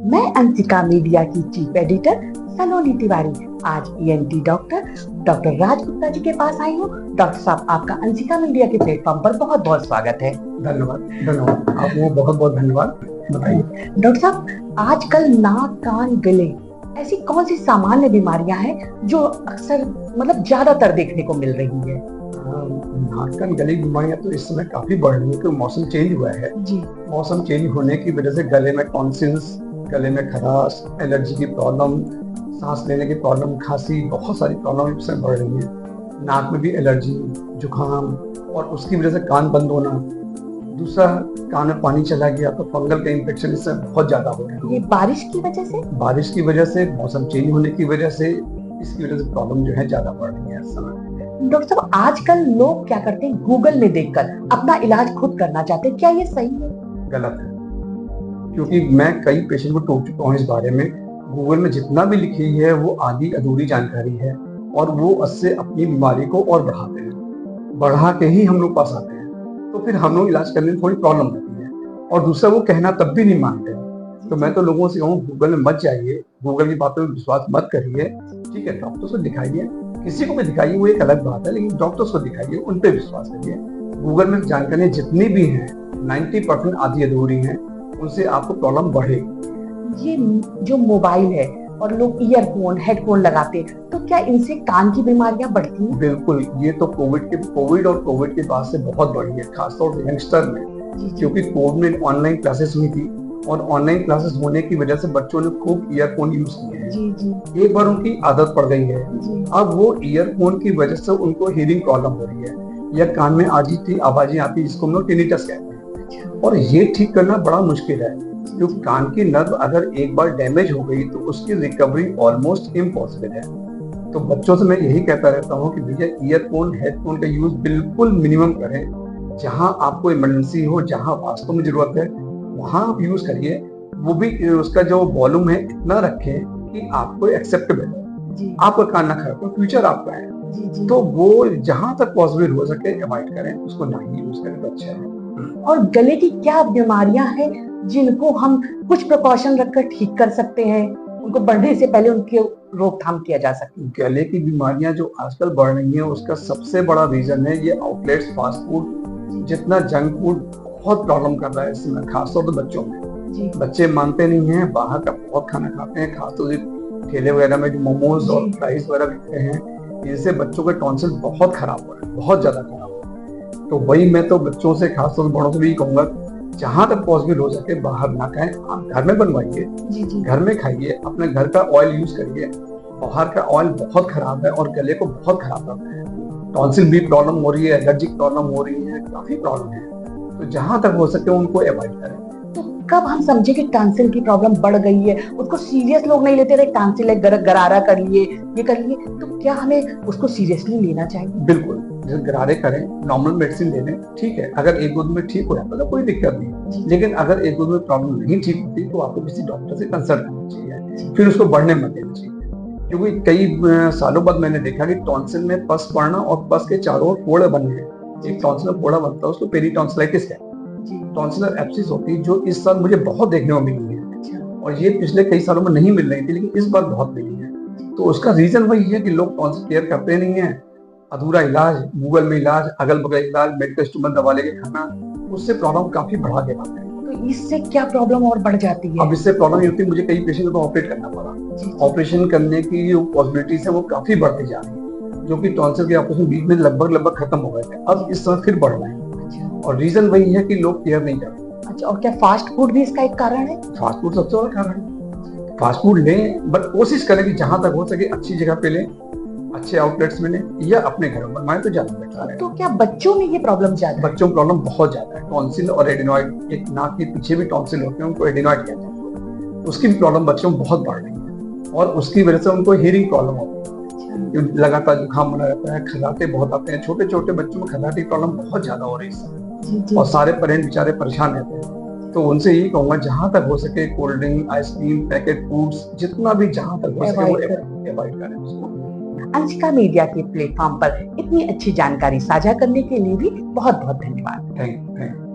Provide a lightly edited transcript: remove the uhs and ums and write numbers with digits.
मैं अंशिका मीडिया की chief editor सलोनी तिवारी आज ईएनटी डॉक्टर राज गुप्ता जी के पास आई हूँ। डॉक्टर साहब, आपका अंशिका मीडिया के प्लेटफॉर्म पर बहुत बहुत स्वागत है। धन्यवाद आपको बहुत बहुत धन्यवाद। बताइए डॉक्टर साहब, आजकल नाक कान गले ऐसी कौन सी सामान्य बीमारियां हैं जो अक्सर ज्यादातर देखने को मिल रही है? नाक कान गले की बीमारियां तो इस समय काफी बढ़ रही है क्योंकि मौसम चेंज हुआ है जी। मौसम चेंज होने की वजह से गले में टॉन्सिल्स, गले में खराश, एलर्जी की प्रॉब्लम, सांस लेने की प्रॉब्लम, खांसी, बहुत सारी प्रॉब्लम इससे बढ़ रही है। नाक में भी एलर्जी, जुकाम और उसकी वजह से कान बंद होना। दूसरा, कान में पानी चला गया तो फंगल का इन्फेक्शन इससे बहुत ज्यादा हो रहा है। ये बारिश की वजह से? बारिश की वजह से, मौसम चेंज होने की वजह से, इसकी वजह से प्रॉब्लम जो है ज्यादा बढ़ रही है इस समय। डॉक्टर साहब, आजकल लोग क्या करते हैं, गूगल में देखकर अपना इलाज खुद करना चाहते हैं, क्या ये सही है? गलत है, क्योंकि मैं कई पेशेंट को टोक चुका हूँ इस बारे में। गूगल में जितना भी लिखी है वो आधी अधूरी जानकारी है और वो उससे अपनी बीमारी को और बढ़ाते हैं, बढ़ा के ही हम लोग पास आते हैं। तो फिर हम लोग इलाज करने में थोड़ी प्रॉब्लम होती है। और दूसरा, वो कहना तब भी नहीं मानते। तो मैं तो लोगों से कहूँ, गूगल में मत जाइए, गूगल की बातों में विश्वास मत करिए। ठीक है, डॉक्टर्स को दिखाइए, किसी को भी दिखाइए, वो एक अलग बात है, लेकिन डॉक्टर्स को दिखाइए, उन पे विश्वास करिए। गूगल में जानकारियां जितनी भी हैं 90% आधी अधूरी हैं, उनसे आपको प्रॉब्लम बढ़ेगी। ये जो मोबाइल है और लोग ईयरफोन हेडफोन लगाते हैं, तो क्या इनसे कान की बीमारियां बढ़ती हैं? बिल्कुल, ये तो कोविड के बाद से बहुत बढ़ी है, खासतौर से यंगस्टर में। क्योंकि कोविड में ऑनलाइन क्लासेस हुई थी और ऑनलाइन क्लासेस होने की वजह से बच्चों ने खूब ईयरफोन यूज किए हैं। एक बार उनकी आदत पड़ गई है, अब वो ईयरफोन की वजह से उनको हियरिंग प्रॉब्लम हो रही है या कान में आवाजें आती, जिसको हम लोग टिनिटस कहते हैं। और ये ठीक करना बड़ा मुश्किल है, क्योंकि कान की नर्व अगर एक बार डैमेज हो गई तो उसकी रिकवरी ऑलमोस्ट इम्पॉसिबल है। तो बच्चों से मैं यही कहता रहता हूँ कि भैया ईयरफोन हेडफोन का यूज बिल्कुल मिनिमम करें। जहां आपको इमरजेंसी हो, जहां वास्तव में जरूरत है, वहां आप यूज करिए। वो भी उसका जो वॉल्यूम है इतना रखें कि आपको एक्सेप्टेबल है, आपका कान ना खराब हो, फ्यूचर आपका है। तो वो जहां तक पॉसिबल हो सके अवॉइड करें, उसको ना ही यूज करें तो अच्छा है। और गले की क्या बीमारियां हैं जिनको हम कुछ प्रिकॉशन रखकर ठीक कर सकते हैं, उनको बढ़ने से पहले उनकी रोकथाम किया जा सकती है? गले की बीमारियां जो आजकल बढ़ रही हैं, उसका सबसे बड़ा रीजन है ये आउटलेट्स, फास्ट फूड, जितना जंक फूड बहुत प्रॉब्लम कर रहा है इसमें, खासतौर पर बच्चों में। बच्चे मानते नहीं हैं, बाहर का बहुत खाना खाते हैं, खासतौर से ठेले वगैरह में जो मोमोज और फ्राइज वगैरह बिकते हैं, इनसे बच्चों के टॉन्सिल बहुत खराब हो रहे हैं, बहुत ज्यादा खराब हो रहे हैं। तो वही मैं तो बच्चों से, खासतौर बड़ों से भी कहूंगा, जहां तक पॉसिबल हो सके बाहर ना खाएं, आप घर में बनवाइए, घर में खाइए, अपने घर का ऑयल यूज करिए। बाहर का ऑयल बहुत खराब है और गले को बहुत खराब करता है। टॉन्सिल भी प्रॉब्लम हो रही है, एलर्जिक प्रॉब्लम हो रही है, काफी प्रॉब्लम है। तो जहां तक हो सके उनको अवॉइड करें। तो कब हम समझे कि टॉन्सिल की प्रॉब्लम बढ़ गई है? उसको सीरियस लोग नहीं लेते, रहे टॉन्सिल है, गरारा कर लिए, ये कर लिए, तो क्या हमें उसको सीरियसली लेना चाहिए? बिल्कुल, जैसे गरारे करें, नॉर्मल मेडिसिन ले लें, ठीक है। अगर एक दो दिन में ठीक हो जाता है कोई दिक्कत नहीं, लेकिन अगर एक दो दिन में प्रॉब्लम नहीं ठीक होती तो आपको किसी डॉक्टर से कंसल्ट करना चाहिए, फिर उसको बढ़ने मत देना चाहिए। क्योंकि कई सालों बाद मैंने देखा कि टॉन्सिल में पस पड़ना और पस के चारों ओर फोड़े बनने, एक टॉन्सिल में फोड़ा बनता है, उसको पेरिटॉन्सिलाइटिस कहते हैं, टॉन्सिलर एब्सिस होती है, जो इस साल मुझे बहुत देखने को मिली है और ये पिछले कई सालों में नहीं मिल रही थी, लेकिन इस बार बहुत मिली है। तो उसका रीजन वही है कि लोग टॉन्सिल केयर करते नहीं है, अधूरा इलाज, गूगल में इलाज, अगल बगल इलाज, मेडिकल स्टूडेंट दवा लेके खाना, उससे प्रॉब्लम काफी बढ़ा के आते हैं। तो इससे क्या प्रॉब्लम और बढ़ जाती है? अब इससे प्रॉब्लम ये होती है, मुझे कई पेशेंट को ऑपरेट करना पड़ा। ऑपरेशन करने की जो पॉसिबिलिटीज है वो काफी बढ़ती जा रही है, जो कि टॉन्सिल के ऑपरेशन बीच में लगभग खत्म हो गए थे, अब इस समय फिर बढ़ रहे हैं। और रीजन वही है कि लोग केयर नहीं करते। अच्छा, और क्या फास्ट फूड भी इसका एक कारण है? फास्ट फूड सबसे बड़ा कारण है। फास्ट फूड लें, बट कोशिश करें कि जहां तक हो सके अच्छी जगह पे लें, अच्छे आउटलेट्स में लें, या अपने घर में बनवाएं तो ज्यादा बेटर है। तो क्या बच्चों में ये प्रॉब्लम ज्यादा है? बच्चों में प्रॉब्लम बहुत ज्यादा है। टॉन्सिल और एडिनॉइड, एक नाक के पीछे भी टॉन्सिल होते हैं, उनको एडिनॉइड कहते हैं, उसकी भी प्रॉब्लम बच्चों में बहुत बढ़ रही है और उसकी वजह से उनको हियरिंग प्रॉब्लम होती है, लगातार जुकाम बना रहता है, खर्राटे बहुत आते हैं, छोटे छोटे बच्चों में खर्राटे की प्रॉब्लम बहुत ज्यादा हो रही है और सारे पेरेंट बेचारे परेशान रहते हैं। तो उनसे यही कहूंगा, जहां तक हो सके cold drink, ice cream, packet foods, जितना भी जहां तक हो सके वो अवॉइड करें उसको। अंशिका मीडिया के प्लेटफॉर्म पर इतनी अच्छी जानकारी साझा करने के लिए भी बहुत बहुत धन्यवाद। Thank you.